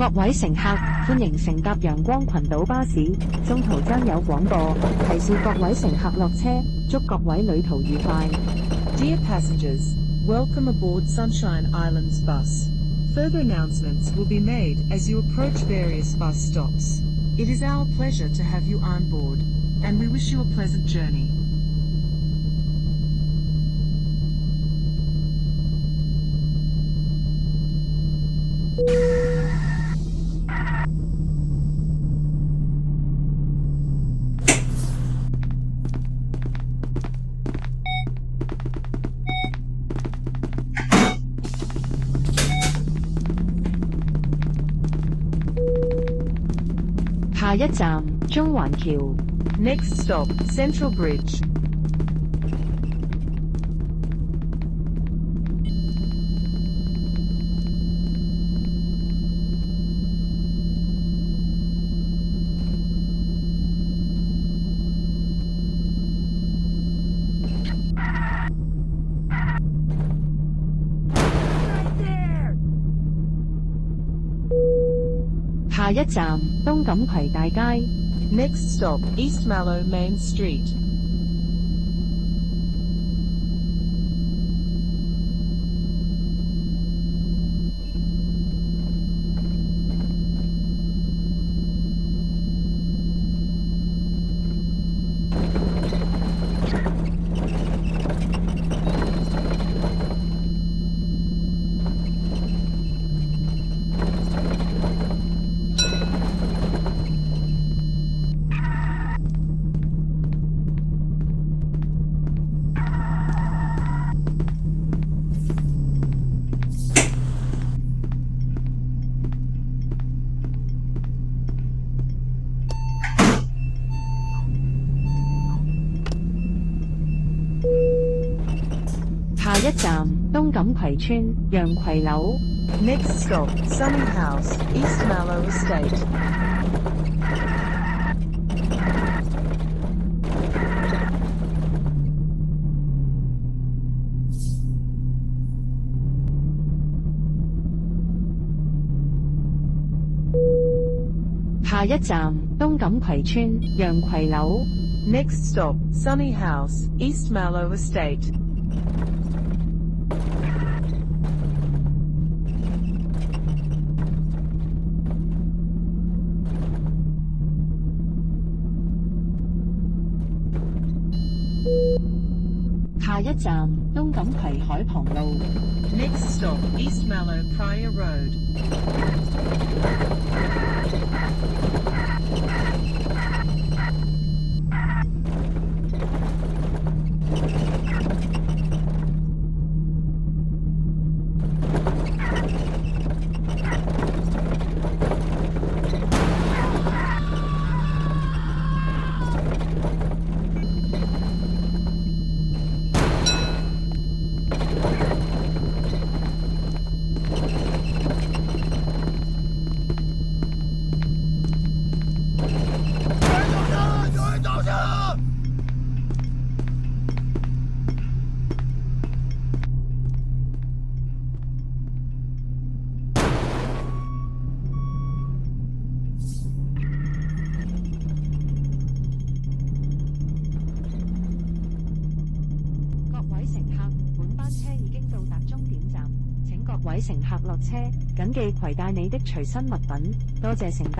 各位乘客，歡迎乘搭陽光群島巴士，中途將有廣播提示各位乘客落車，祝各位旅途愉快。Dear passengers, welcome aboard Sunshine Islands bus. Further announcements will be made as you approach various bus stops. It is our pleasure to have you on board, and we wish you a pleasant journey.下一站中環橋。Next stop, Central Bridge.下一站東錦葵大街。Next stop, East Mallow Main Street.下一站東錦葵村洋葵樓。Next stop, Sunny House, East Mallow Estate.下一站東錦葵村洋葵樓。Next stop, Sunny House, East Mallow Estate.下一站東錦葵海旁路。Next stop, East Mallow Pryor Road.各位乘客落車，謹記攜帶你的隨身物品。多謝乘搭。